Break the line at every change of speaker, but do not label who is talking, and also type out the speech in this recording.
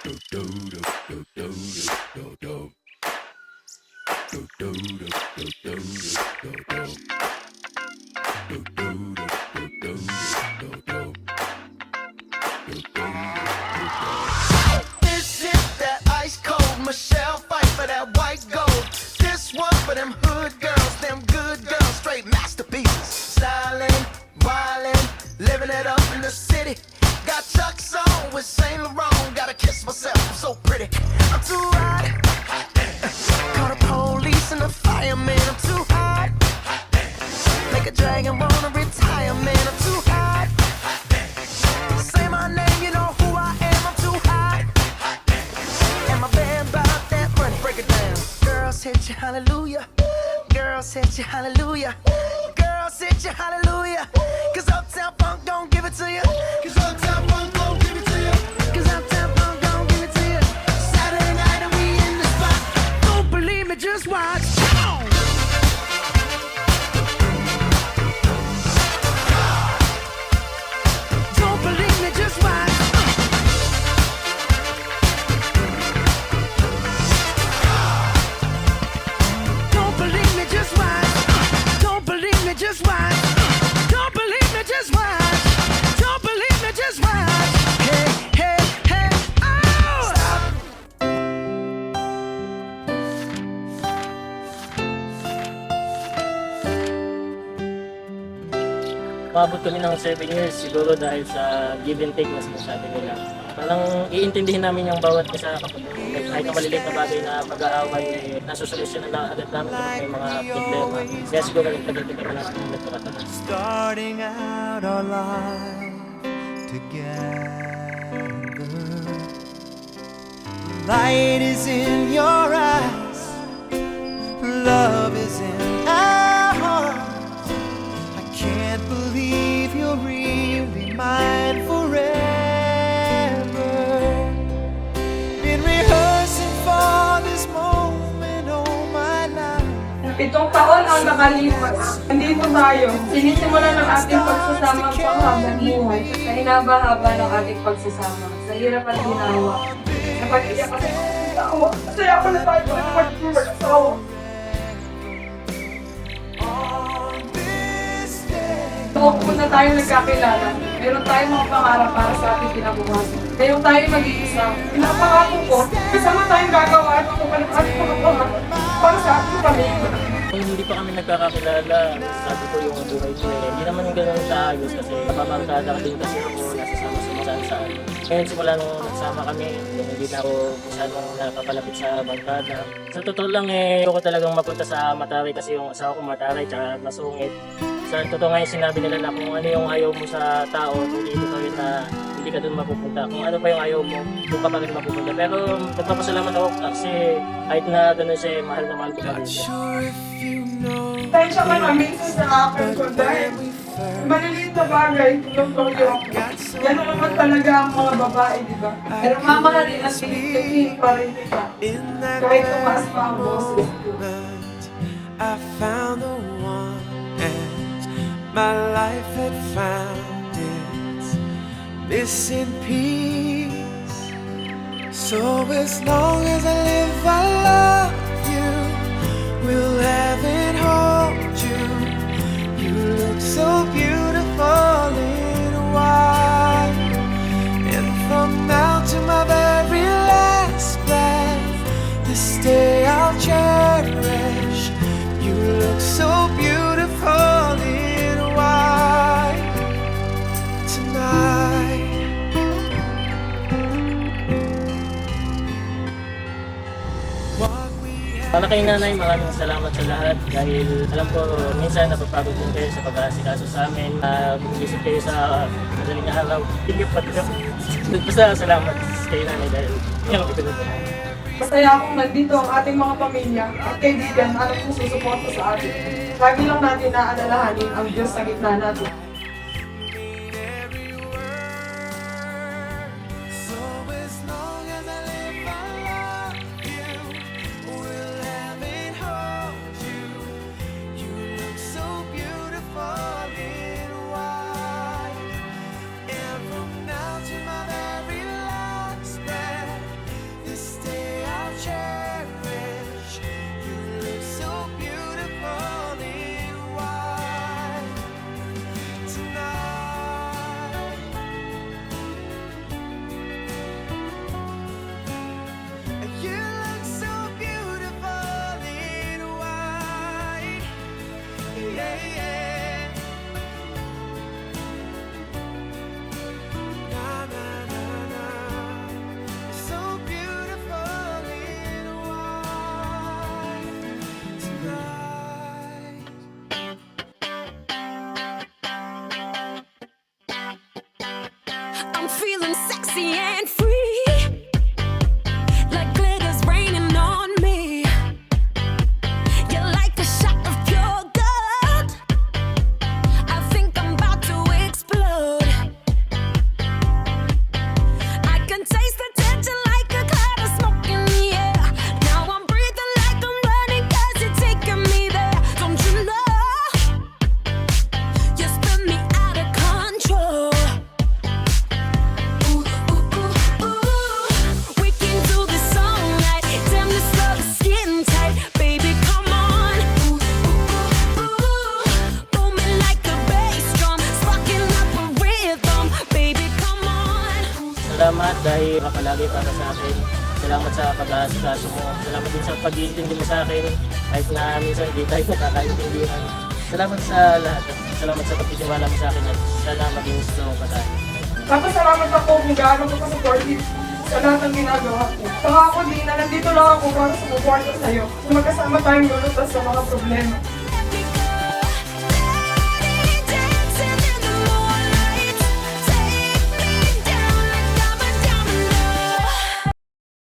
This is that ice cold Michelle fight for that white gold. This one for them hood girls, them good girls, straight masterpieces. Stylin', wildin', living it up in the city. Got Chuck's on with Saint Laurent. Gotta kiss myself, I'm so pretty. I'm too hot. Call the police and the fireman. I'm too hot. Make a dragon wanna retire, man. I'm too hot. Say my name, you know who I am. I'm too hot. And my band about that money. Break it down. Girls hit you, hallelujah. Girls hit you, hallelujah. Girls hit you, hallelujah. Cause Uptown Funk don't give it to you. Cause Uptown Funk don't give it to you. Cause Uptown Funk don't give it to you. Saturday night and we in the spot. Don't believe me, just watch. Come on. Don't believe me, just watch. Don't believe me, just watch. Don't believe me, just watch. Don't believe me, just watch. Don't believe me, just watch. Hey, hey, hey, oh! Stop.
Umabot kami ng 7 years siguro dahil sa give and take na sinasabi nila. Parang iintindihin namin yung bawat isa kapag kahit na maliliit na bagay na pag-aaway, nasusolusyon na agad namin kapag may mga problema. Kaya siguro nagtagal-tagal kami natin yung nagpakatagal.
Starting out our life together. Light is in your eyes, love is in our hearts. I can't believe you're really mine forever. Been rehearsing for this moment all my life.
7 taon ang nakalipas. Nandito tayo. Sinisimulan ng ating pagsasama ang panghabang buhay sa hinaba-haba ng ating pagsasama. Sa hirap at ginawa. Napag-iyak kasi ng tawa. Masaya ako na tayo ulit mag-asawa. Noong una tayong nagkakilala, meron tayong mga pangarap para sa ating kinabukasan. Ngayong tayo mag-iisa, pinapangako ko, kasama tayong gagawa at matupan ang ating mga pangarap para sa ating pamilya.
Kung hindi pa kami nagkakakilala, sabi ko yung buhay ko hindi naman yung gano'n kaayos kasi napapantada ka din kasi ako nasasama sa saan. Ngayon simula nung nagsama kami, hindi na ako masyadong napapalapit sa barkada. Sa totoo lang ayoko talagang mapunta sa Mataray kasi yung asawa ko Mataray tsaka masungit. Sa totoo nga yung sinabi nila na kung ano yung ayaw mo sa tao, hindi ito rin na hindi ka doon mapupunta. Kung ano pa yung ayaw mo, doon ka pa rin mapupunta. Pero nagpapasalamat ako kasi kahit na gano'n siya, mahal na mahal ko pa rin siya.
Tensya ka na minsan sa akin ko dahil maliliit na bagay, tulong-tulong ako. Gano'n naman talaga ang mga babae, di ba? Pero mamahalin at pinipigil pa rin kita. Kahit tumaas pa ang boses ko.
I found the one and my life had found its missing piece. So as long as I live, I love you. Will heaven hold you? You look so beautiful in white. And from now to my very last breath, this day I'll cherish. You look so beautiful in white tonight.
Para kay nanay, maraming salamat sa lahat dahil alam ko minsan napapagod din kayo sa pag-aasikaso sa amin. Bumibisip kayo sa madaling araw. Hindi pa rin. Basta salamat kay nanay dahil yung ipinunod.
Masaya akong nandito ang ating mga pamilya at kaibigan na alam kong susuporta sa atin. Lagi lang natin naaalalahanin ang Diyos sa gitna natin.
So as long as I live, I love you. Will heaven hold you? You look so beautiful in white. And from now to my very last breath,
and free, like glitter's raining on me. You're like a shot of pure gold. I think I'm about to explode. I can taste the tension like a cloud of smoke in the air. Now I'm breathing like I'm running 'cause you're taking me there. Don't you know? You spin me out of control. Ooh, ooh, ooh, ooh. We can do this all night. Damn, this love is skin tight. Baby, come on. Ooh, ooh, ooh, ooh. Booming like a bass drum. Sparking up a rhythm. Baby, come on.
Salamat dahil kapalagi para sa akin. Salamat sa pag-aasikaso mo. Salamat din sa pag-iintindi mo sa akin. Kahit na minsan hindi tayo nakakaintindihan. Salamat sa lahat. Salamat sa pagtitiwala mo sa akin at sana maging strong ka tayo.
Napasalamat ako kung gaano ko ka-supportive sa lahat ng ginagawa ko. Saka ako din na nandito lang ako para sumuporta sa'yo. Magkasama tayong lulutas sa mga problema.